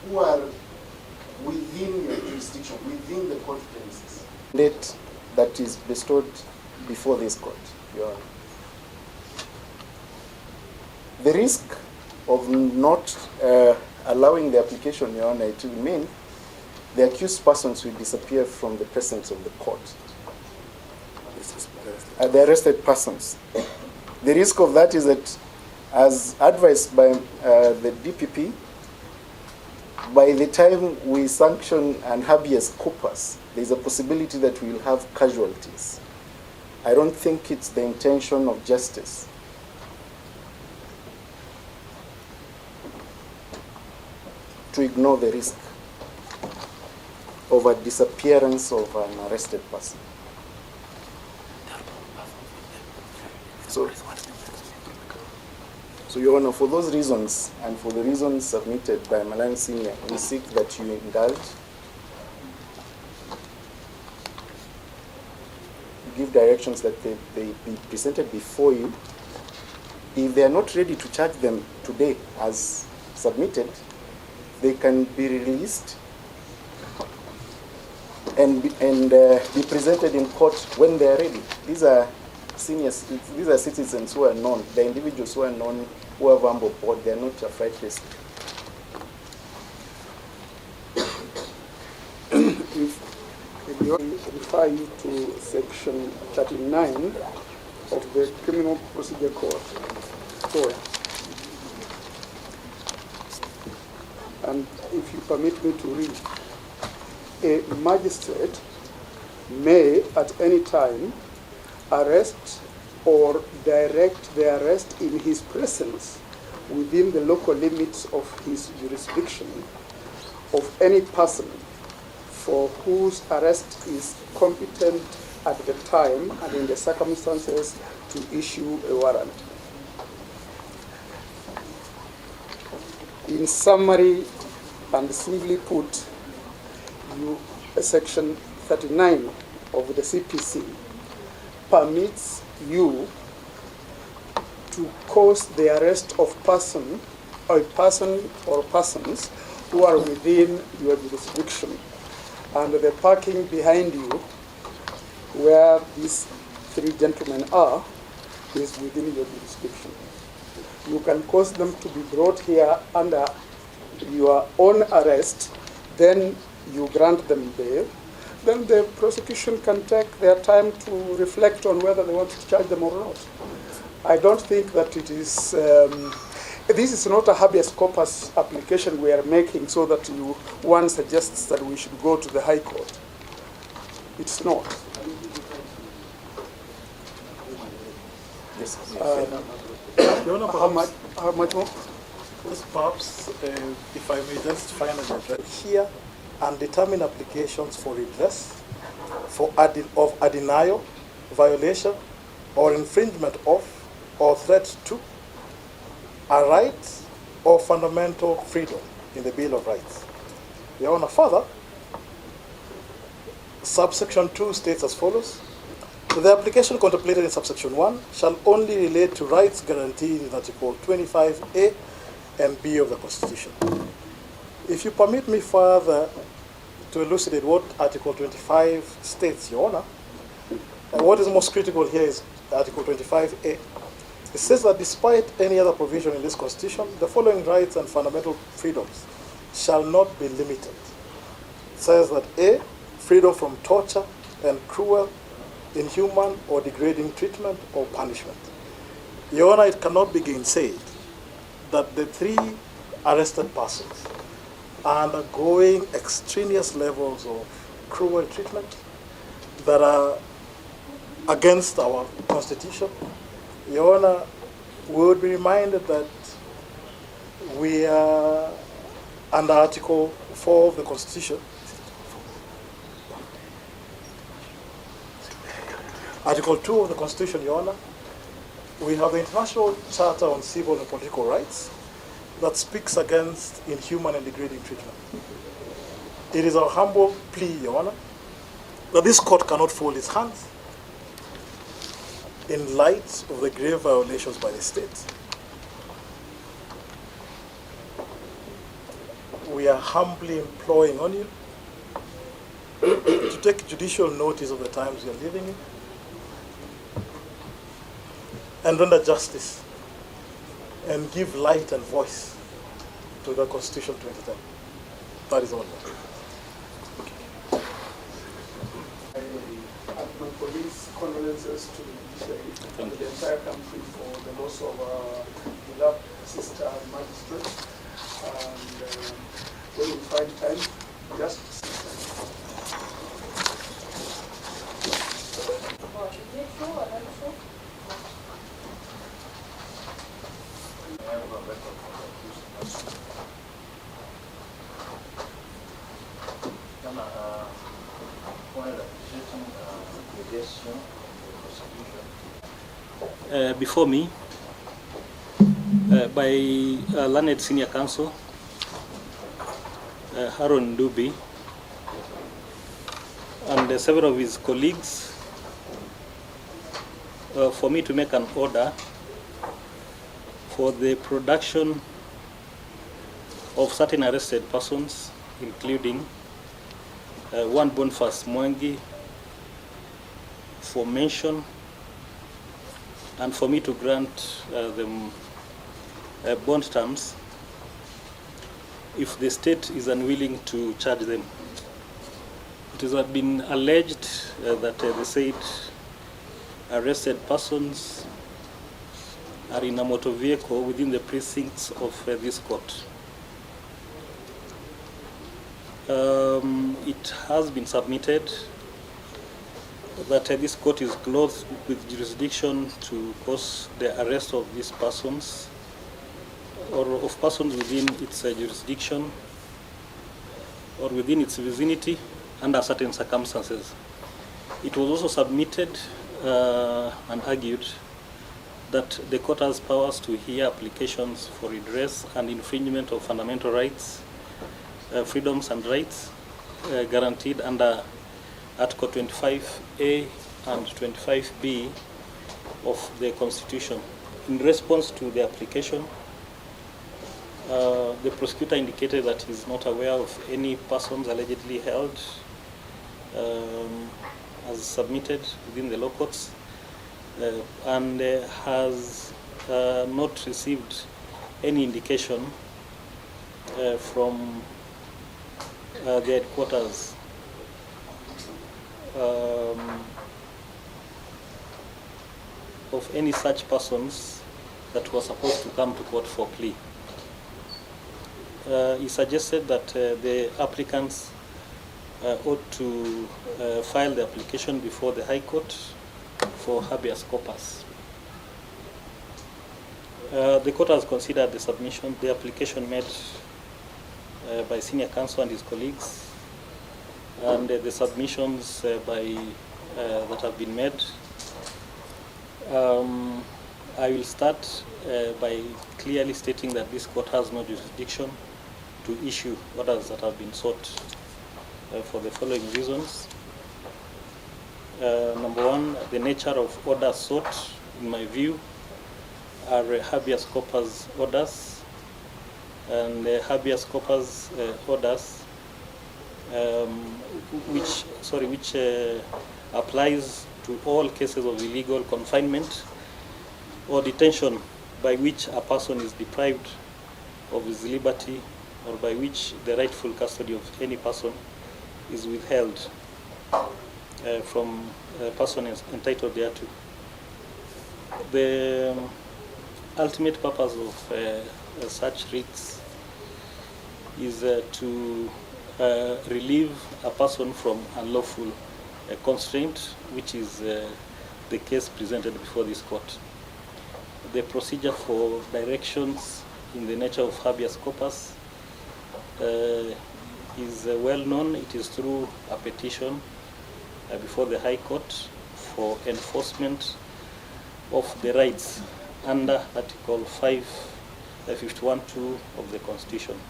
who are within your jurisdiction, within the court premises. Date that is bestowed before this court, Your Honor. The risk of not allowing the application, Your Honor, it will mean the accused persons will disappear from the presence of the court. The arrested persons. The risk of that is that, as advised by the DPP, by the time we sanction an habeas corpus, there is a possibility that we will have casualties. I don't think it's the intention of justice to ignore the risk of a disappearance of an arrested person. So, Your Honor, for those reasons and for the reasons submitted by Malan Senior, we seek that you indulge, give directions that they be presented before you. If they are not ready to charge them today as submitted, they can be released and be presented in court when they are ready. These are seniors, these are citizens who are known, the individuals who are known, who have humble board, they are not a flight risk. If you refer you to section 39 of the Criminal Procedure Code. So, and if you permit me to read, a magistrate may at any time arrest or direct the arrest in his presence within the local limits of his jurisdiction of any person for whose arrest is competent at the time and in the circumstances to issue a warrant. In summary and simply put, section 39 of the CPC permits you to cause the arrest of a person or persons who are within your jurisdiction. And the parking behind you, where these three gentlemen are, is within your jurisdiction. You can cause them to be brought here under your own arrest, then you grant them bail. Then the prosecution can take their time to reflect on whether they want to charge them or not. I don't think that it is, this is not a habeas corpus application we are making so that one suggests that we should go to the High Court. It's not. How much more? Perhaps, if I may just finally here and determine applications for redress of a denial, violation, or infringement of, or threat to, a right or fundamental freedom in the Bill of Rights. Your Honor, further, subsection 2 states as follows: the application contemplated in subsection 1 shall only relate to rights guaranteed in Article 25A and B of the Constitution. If you permit me further to elucidate what Article 25 states, Your Honor, and what is most critical here is Article 25A. It says that despite any other provision in this Constitution, the following rights and fundamental freedoms shall not be limited. It says that A, freedom from torture and cruel, inhuman, or degrading treatment or punishment. Your Honor, it cannot be gainsaid that the three arrested persons are undergoing extraneous levels of cruel treatment that are against our Constitution. Your Honor, we would be reminded that we are under Article 4 of the Constitution. Article 2 of the Constitution, Your Honor, we have the International Charter on Civil and Political Rights that speaks against inhuman and degrading treatment. It is our humble plea, Your Honor, that this court cannot fold its hands in light of the grave violations by the state. we are humbly imploring on you to take judicial notice of the times we are living in and render justice and give light and voice to the Constitution 2010. That is all. My colleagues' condolences to the judiciary and the entire country for the loss of beloved sister magistrate. And when we find time, just before me, by learned senior counsel, Haron Dubi, and several of his colleagues, for me to make an order for the production of certain arrested persons, including one Boniface Mwangi, for mention, and for me to grant them bond terms if the state is unwilling to charge them. It has been alleged that the said arrested persons are in a motor vehicle within the precincts of this court. It has been submitted that this court is clothed with jurisdiction to cause the arrest of these persons or of persons within its jurisdiction or within its vicinity under certain circumstances. It was also submitted and argued that the court has powers to hear applications for redress and infringement of fundamental rights, freedoms and rights guaranteed under Article 25A and 25B of the Constitution. In response to the application, the prosecutor indicated that he is not aware of any persons allegedly held as submitted within the law courts and has not received any indication from the headquarters of any such persons that were supposed to come to court for plea. He suggested that the applicants ought to file the application before the High Court for habeas corpus. The court has considered the application made by senior counsel and his colleagues, and the submissions that have been made. I will start by clearly stating that this court has no jurisdiction to issue orders that have been sought for the following reasons. Number one, the nature of orders sought, in my view, are habeas corpus orders, and habeas corpus orders which applies to all cases of illegal confinement or detention by which a person is deprived of his liberty or by which the rightful custody of any person is withheld from a person entitled thereto. The ultimate purpose of such writs is to relieve a person from unlawful constraint, which is the case presented before this court. The procedure for directions in the nature of habeas corpus is well known. It is through a petition before the High Court for enforcement of the rights under Article 51(2) of the Constitution.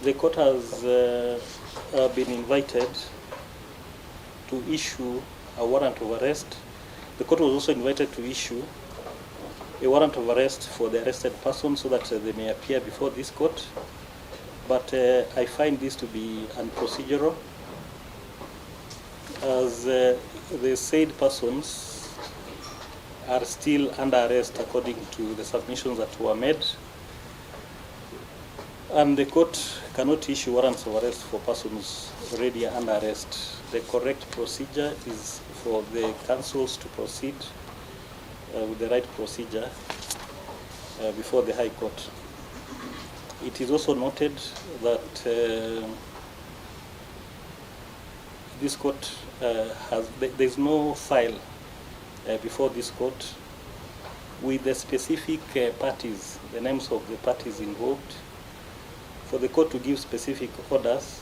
The court has been invited to issue a warrant of arrest. The court was also invited to issue a warrant of arrest for the arrested person so that they may appear before this court. But I find this to be unprocedural, as the said persons are still under arrest according to the submissions that were made. And the court cannot issue warrants of arrest for persons already under arrest. The correct procedure is for the councils to proceed with the right procedure before the High Court. It is also noted that this court there is no file before this court with the specific parties, the names of the parties involved. For the court to give specific orders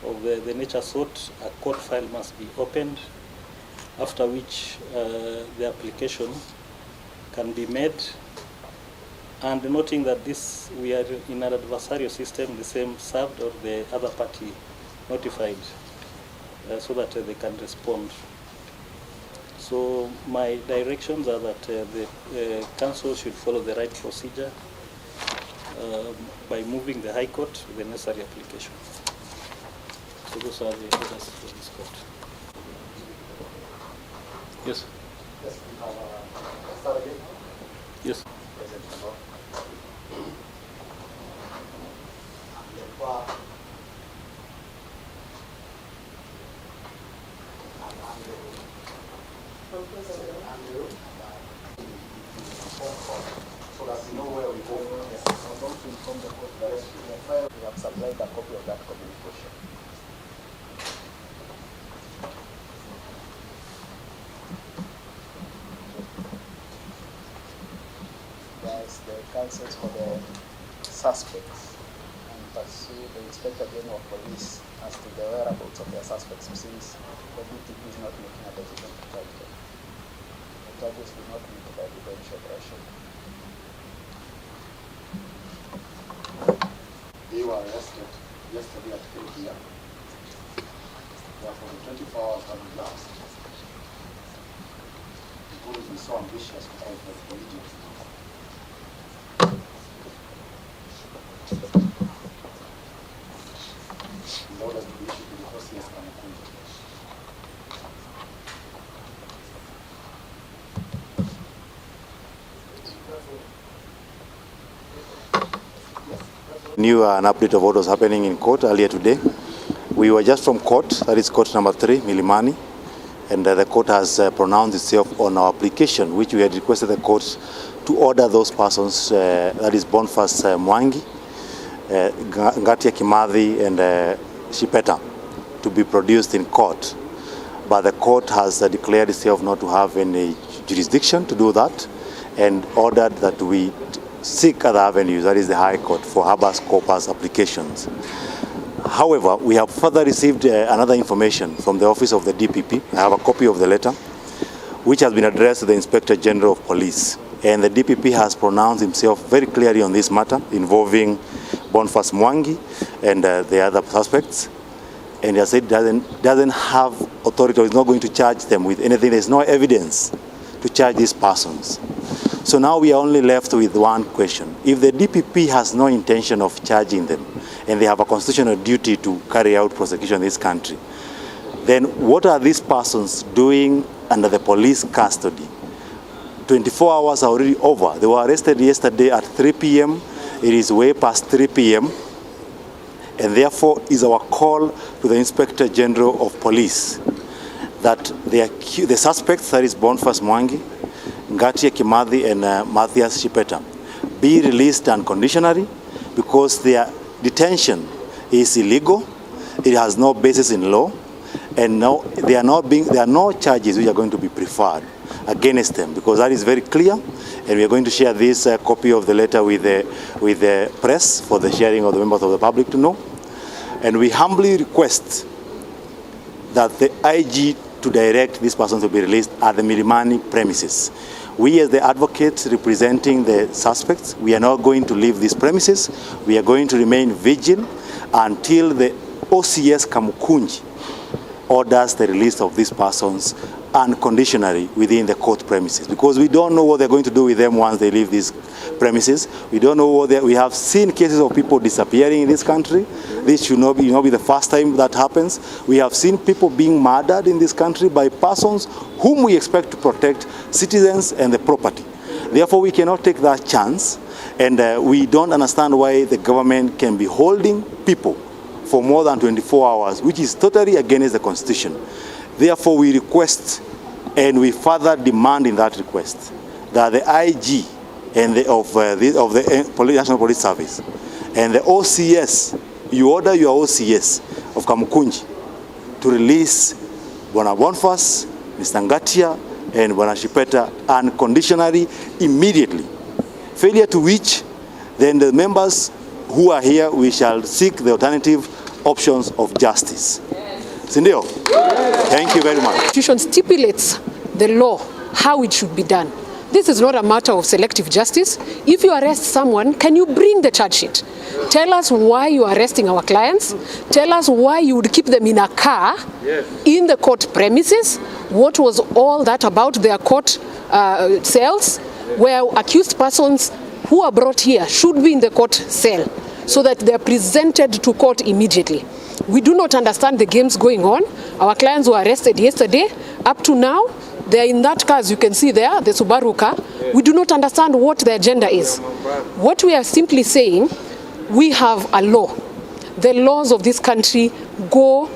of the nature sought, a court file must be opened, after which the application can be made. And noting that we are in an adversarial system, the same served or the other party notified so that they can respond. So my directions are that the council should follow the right procedure by moving the High Court with the necessary application. So those are the orders for this court. Yes. Yes, we have start again. Yes. So that we know where we go. Yes. I'm going to inform the court that we have supplied a copy of that communication. There's the counsels for the suspects and pursue the Inspector General of Police as to the whereabouts of their suspects, since the DTP is not making a decision to charge them. The charges will not meet the evidential threshold. They were arrested yesterday at 3 p.m. Therefore, the 24 hours haven't lapsed. The police will be so ambitious to fight for the allegiance. In order to be issued to the OCS Kamakunji. Knew an update of what was happening in court earlier today. We were just from court, that is court number 3, Milimani, and the court has pronounced itself on our application, which we had requested the court to order those persons, that is Boniface Mwangi, Ngatia Kimathi, and Shipeta, to be produced in court. But the court has declared itself not to have any jurisdiction to do that, and ordered that we seek other avenues, that is the High Court, for habeas corpus applications. However, we have further received another information from the office of the DPP. I have a copy of the letter, which has been addressed to the Inspector General of Police. And the DPP has pronounced himself very clearly on this matter involving Boniface Mwangi and the other suspects. And he has said doesn't have authority, or is not going to charge them with anything. There's no evidence to charge these persons. So now we are only left with one question. If the DPP has no intention of charging them, and they have a constitutional duty to carry out prosecution in this country, then what are these persons doing under the police custody? 24 hours are already over. They were arrested yesterday at 3 p.m. It is way past 3 p.m. And therefore is our call to the Inspector General of Police that the suspects, that is Boniface Mwangi, Ngatia Kimathi, and Matthias Shipeta, be released unconditionally, because their detention is illegal. It has no basis in law, and there are no charges which are going to be preferred against them, because that is very clear. And we are going to share this copy of the letter with the press for the sharing of the members of the public to know. And we humbly request that the IG to direct these persons to be released at the Milimani premises. We, as the advocates representing the suspects, we are not going to leave these premises. We are going to remain vigilant until the OCS Kamukunji orders the release of these persons unconditionally within the court premises, because we don't know what they're going to do with them once they leave these premises. We don't know what we have seen cases of people disappearing in this country. This should not be the first time that happens. We have seen people being murdered in this country by persons whom we expect to protect citizens and the property. Therefore, we cannot take that chance, and we don't understand why the government can be holding people for more than 24 hours, which is totally against the Constitution. Therefore, we request and we further demand in that request that the IG and of the National Police Service and the OCS, you order your OCS of Kamukunji to release Bwana Boniface, Mr. Ngatia, and Bwana Shipeta unconditionally, immediately. Failure to which, then the members who are here, we shall seek the alternative options of justice. Sindio? Thank you very much. The Constitution stipulates the law, how it should be done. This is not a matter of selective justice. If you arrest someone, can you bring the charge sheet? Tell us why you are arresting our clients. Tell us why you would keep them in a car in the court premises. What was all that about their court cells, where accused persons who are brought here should be in the court cell so that they are presented to court immediately. We do not understand the games going on. Our clients were arrested yesterday. Up to now, they are in that car, as you can see there, the Subaru car. We do not understand what the agenda is. What we are simply saying, we have a law. The laws of this country go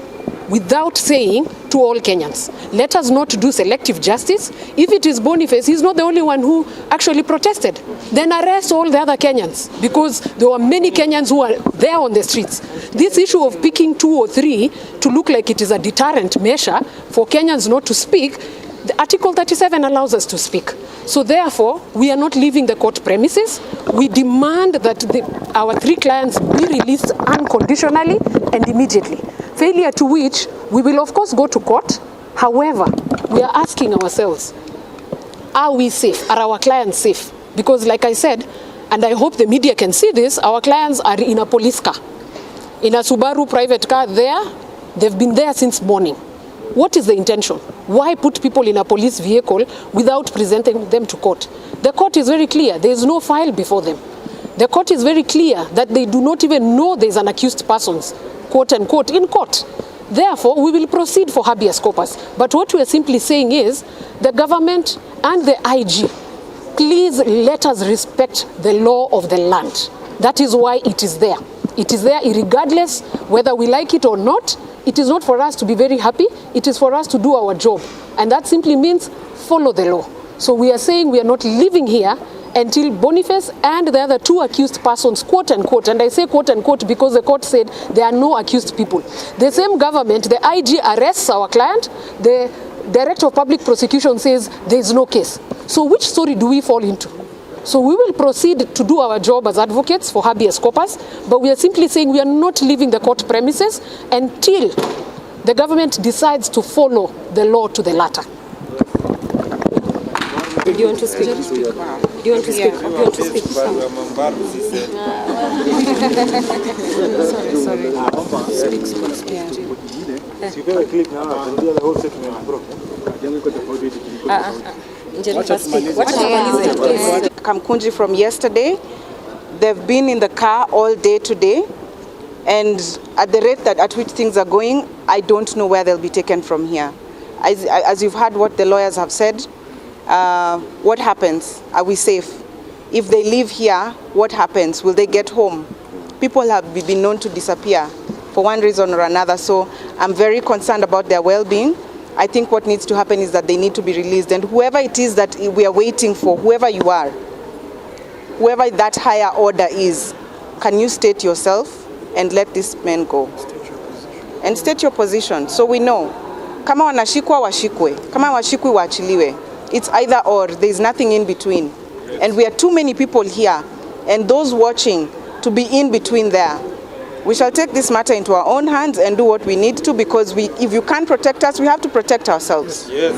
without saying to all Kenyans. Let us not do selective justice. If it is Boniface, he's not the only one who actually protested. Then arrest all the other Kenyans, because there were many Kenyans who are there on the streets. This issue of picking 2 or 3 to look like it is a deterrent measure for Kenyans not to speak, the Article 37 allows us to speak. So therefore, we are not leaving the court premises. We demand that our 3 clients be released unconditionally and immediately. Failure to which, we will of course go to court. However, we are asking ourselves, are we safe? Are our clients safe? Because like I said, and I hope the media can see this, our clients are in a police car, in a Subaru private car there. They've been there since morning. What is the intention? Why put people in a police vehicle without presenting them to court? The court is very clear. There is no file before them. The court is very clear that they do not even know there is an accused person, quote unquote, in court. Therefore, we will proceed for habeas corpus. But what we are simply saying is, the government and the IG, please let us respect the law of the land. That is why it is there. It is there regardless whether we like it or not. It is not for us to be very happy. It is for us to do our job. And that simply means follow the law. So we are saying we are not living here until Boniface and the other 2 accused persons, quote unquote, and I say quote unquote because the court said there are no accused people. The same government, the IG arrests our client, the Director of Public Prosecution says there is no case. So which story do we fall into? So we will proceed to do our job as advocates for habeas corpus, but we are simply saying we are not leaving the court premises until the government decides to follow the law to the letter. Do you want to speak? Do you want to speak? Do you want to speak? Kamkunji from yesterday. They've been in the car all day today, and at the rate at which things are going, I don't know where they'll be taken from here. As you've heard what the lawyers have said, what happens? Are we safe? If they live here, what happens? Will they get home? People have been known to disappear for one reason or another, so I'm very concerned about their well-being. I think what needs to happen is that they need to be released, and whoever it is that we are waiting for, whoever you are, whoever that higher order is, can you state yourself and let this man go? And state your position so we know. Kama wanashikwa washikwe, kama washikwi waachiliwe. It's either or, there's nothing in between. And we are too many people here, and those watching to be in between there. We shall take this matter into our own hands and do what we need to, because if you can't protect us, we have to protect ourselves. Yes.